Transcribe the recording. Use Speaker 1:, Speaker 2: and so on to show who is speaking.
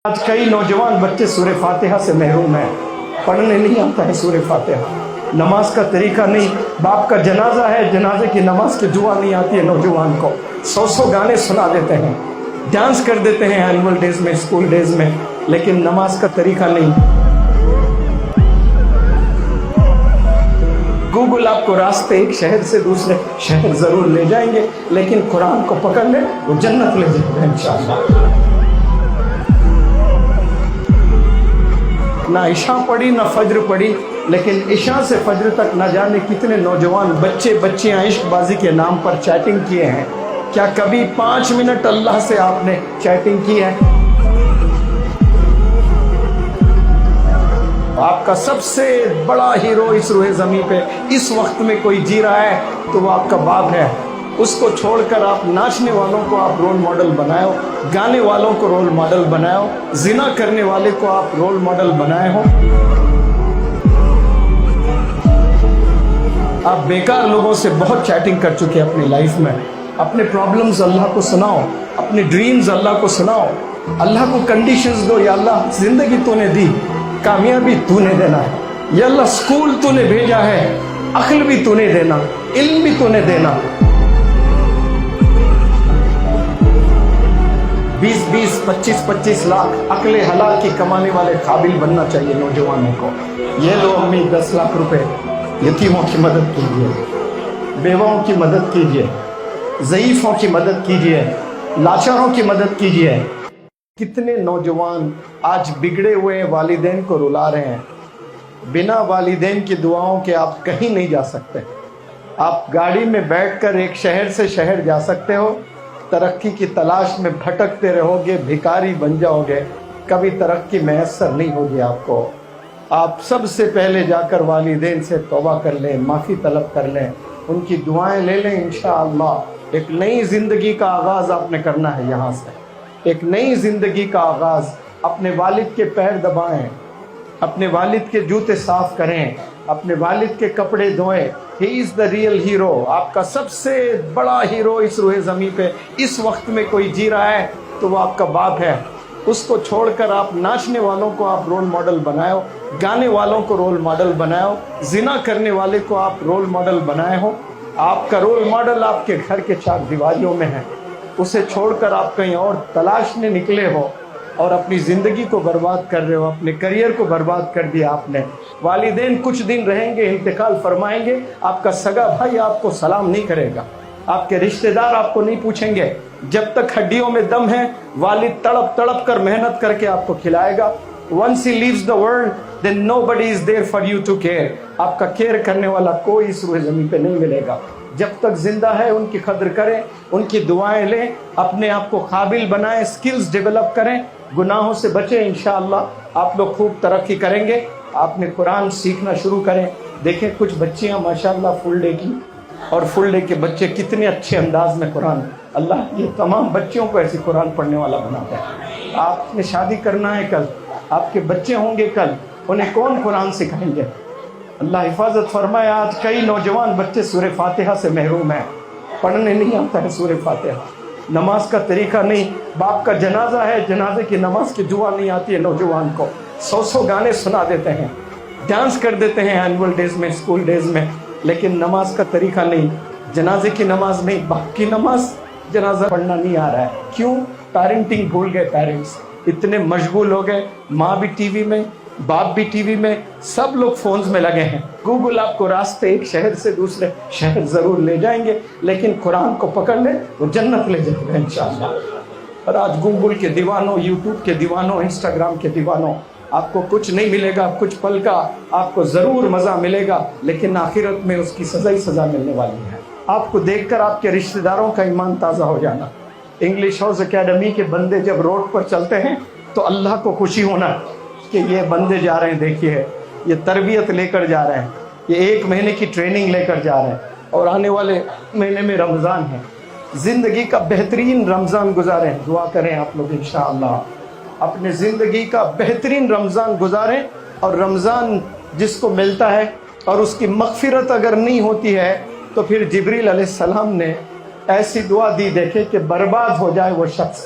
Speaker 1: آج کئی نوجوان بچے سورہ فاتحہ سے محروم ہیں، پڑھنے نہیں آتا ہے سورہ فاتحہ، نماز کا طریقہ نہیں، باپ کا جنازہ ہے، جنازے کی نماز کی دعا نہیں آتی ہے نوجوان کو، 100 گانے سنا دیتے ہیں، ڈانس کر دیتے ہیں اینول ڈیز میں، اسکول ڈیز میں، لیکن نماز کا طریقہ نہیں۔ گوگل آپ کو راستے ایک شہر سے دوسرے شہر ضرور لے جائیں گے، لیکن قرآن کو پکڑ لیں وہ جنت لے جائیں گے انشاءاللہ۔ نہ عشاء پڑھی نہ فجر پڑھی، لیکن عشاء سے فجر تک نہ جانے کتنے نوجوان بچے بچیاں عشق بازی کے نام پر چیٹنگ کیے ہیں۔ کیا کبھی 5 منٹ اللہ سے آپ نے چیٹنگ کی ہے؟ آپ کا سب سے بڑا ہیرو اس روئے زمین پہ اس وقت میں کوئی جی رہا ہے تو وہ آپ کا باپ ہے۔ اس کو چھوڑ کر آپ ناچنے والوں کو آپ رول ماڈل بنائے ہو، گانے والوں کو رول ماڈل بنائے ہو، زنا کرنے والے کو آپ رول ماڈل بنائے ہو۔ آپ بیکار لوگوں سے بہت چیٹنگ کر چکے اپنی لائف میں۔ اپنے پرابلمز اللہ کو سناؤ، اپنے ڈریمز اللہ کو سناؤ، اللہ کو کنڈیشنز دو۔ یا اللہ زندگی تو نے دی، کامیابی تو نے دینا ہے، یا اللہ سکول تو نے بھیجا ہے، عقل بھی تو نے دینا، علم بھی تو نے دینا۔ 20 25 لاکھ عقل حلال کی کمانے والے قابل بننا چاہیے نوجوانوں کو۔ یہ لو امی 10 لاکھ روپے، یتیموں کی مدد کیجیے، بیواؤں کی مدد کیجیے، ضعیفوں کی مدد کیجیے، لاچاروں کی مدد کیجیے۔ کتنے نوجوان آج بگڑے ہوئے والدین کو رلا رہے ہیں۔ بنا والدین کی دعاؤں کے آپ کہیں نہیں جا سکتے۔ آپ گاڑی میں بیٹھ کر ایک شہر سے شہر جا سکتے ہو، ترقی کی تلاش میں بھٹکتے رہو گے، بھکاری بن جاؤ گے، کبھی ترقی میسر نہیں ہوگی آپ کو۔ آپ سب سے پہلے جا کر والدین سے توبہ کر لیں، معافی طلب کر لیں، ان کی دعائیں لے لیں۔ انشاءاللہ ایک نئی زندگی کا آغاز آپ نے کرنا ہے یہاں سے، ایک نئی زندگی کا آغاز۔ اپنے والد کے پیر دبائیں، اپنے والد کے جوتے صاف کریں، اپنے والد کے کپڑے دھوئیں۔ ہی از دا ریئل ہیرو۔ آپ کا سب سے بڑا ہیرو اس روئے زمین پہ اس وقت میں کوئی جی رہا ہے تو وہ آپ کا باپ ہے۔ اس کو چھوڑ کر آپ ناچنے والوں کو آپ رول ماڈل بنائے ہو، گانے والوں کو رول ماڈل بنائے ہو، زنا کرنے والے کو آپ رول ماڈل بنائے ہو۔ آپ کا رول ماڈل آپ کے گھر کے 4 دیواریوں میں ہے، اسے چھوڑ کر آپ کہیں اور تلاشنے نکلے ہو اور اپنی زندگی کو برباد کر رہے ہو، اپنے کریئر کو برباد کر دیا آپ نے۔ والدین کچھ دن رہیں گے، انتقال فرمائیں گے، آپ کا سگا بھائی آپ کو سلام نہیں کرے گا، آپ کے رشتہ دار آپ کو نہیں پوچھیں گے۔ جب تک ہڈیوں میں دم ہے والد تڑپ تڑپ کر محنت کر کے آپ کو کھلائے گا۔ Once he leaves the world, then nobody is there for you to care۔ آپ کا کیئر کرنے والا کوئی اس روئے زمین پہ نہیں ملے گا۔ جب تک زندہ ہے ان کی قدر کریں، ان کی دعائیں لیں، اپنے آپ کو قابل بنائیں، سکلز ڈیولپ کریں، گناہوں سے بچیں۔ انشاءاللہ آپ لوگ خوب ترقی کریں گے۔ آپ نے قرآن سیکھنا شروع کریں۔ دیکھیں کچھ بچیاں ماشاءاللہ فل ڈے کی، اور فل ڈے کے بچے کتنے اچھے انداز میں قرآن۔ اللہ یہ تمام بچیوں کو ایسی قرآن پڑھنے والا بناتا ہے۔ آپ نے شادی کرنا ہے کل، آپ کے بچے ہوں گے کل، انہیں کون قرآن سکھائیں گے؟ اللہ حفاظت فرمائے۔ آج کئی نوجوان بچے سورہ فاتحہ سے محروم ہیں، پڑھنے نہیں آتا ہے سورہ فاتحہ، نماز کا طریقہ نہیں، باپ کا جنازہ ہے، جنازے کی نماز کی دعا نہیں آتی ہے نوجوان کو، 100 گانے سنا دیتے ہیں، ڈانس کر دیتے ہیں اینول ڈیز میں، اسکول ڈیز میں، لیکن نماز کا طریقہ نہیں، جنازے کی نماز نہیں، باپ کی نماز جنازہ پڑھنا نہیں آ رہا ہے۔ کیوں؟ پیرنٹنگ بھول گئے، پیرنٹس اتنے مشغول ہو گئے، ماں بھی ٹی وی میں، باپ بھی ٹی وی میں، سب لوگ فونز میں لگے ہیں۔ گوگل آپ کو راستے ایک شہر سے دوسرے شہر ضرور لے جائیں گے، لیکن قرآن کو پکڑ لیں وہ جنت لے جائیں گے انشاءاللہ۔ اور آج گوگل کے دیوانوں، یوٹیوب کے دیوانوں، انسٹاگرام کے دیوانوں، آپ کو کچھ نہیں ملے گا، کچھ پل کا آپ کو ضرور مزہ ملے گا، لیکن آخرت میں اس کی سزا ہی سزا ملنے والی ہے۔ آپ کو دیکھ کر آپ کے رشتہ داروں کا ایمان تازہ ہو جانا۔ انگلش ہاؤس اکیڈمی کے بندے جب روڈ پر چلتے ہیں تو اللہ کو خوشی ہونا کہ یہ بندے جا رہے ہیں، دیکھیے یہ تربیت لے کر جا رہے ہیں، یہ 1 مہینے کی ٹریننگ لے کر جا رہے ہیں، اور آنے والے مہینے میں رمضان ہے۔ زندگی کا بہترین رمضان گزاریں۔ دعا کریں آپ لوگ انشاءاللہ اپنے زندگی کا بہترین رمضان گزاریں، اور رمضان جس کو ملتا ہے اور اس کی مغفرت اگر نہیں ہوتی ہے تو پھر جبریل علیہ السلام نے ایسی دعا دی، دیکھے کہ برباد ہو جائے وہ شخص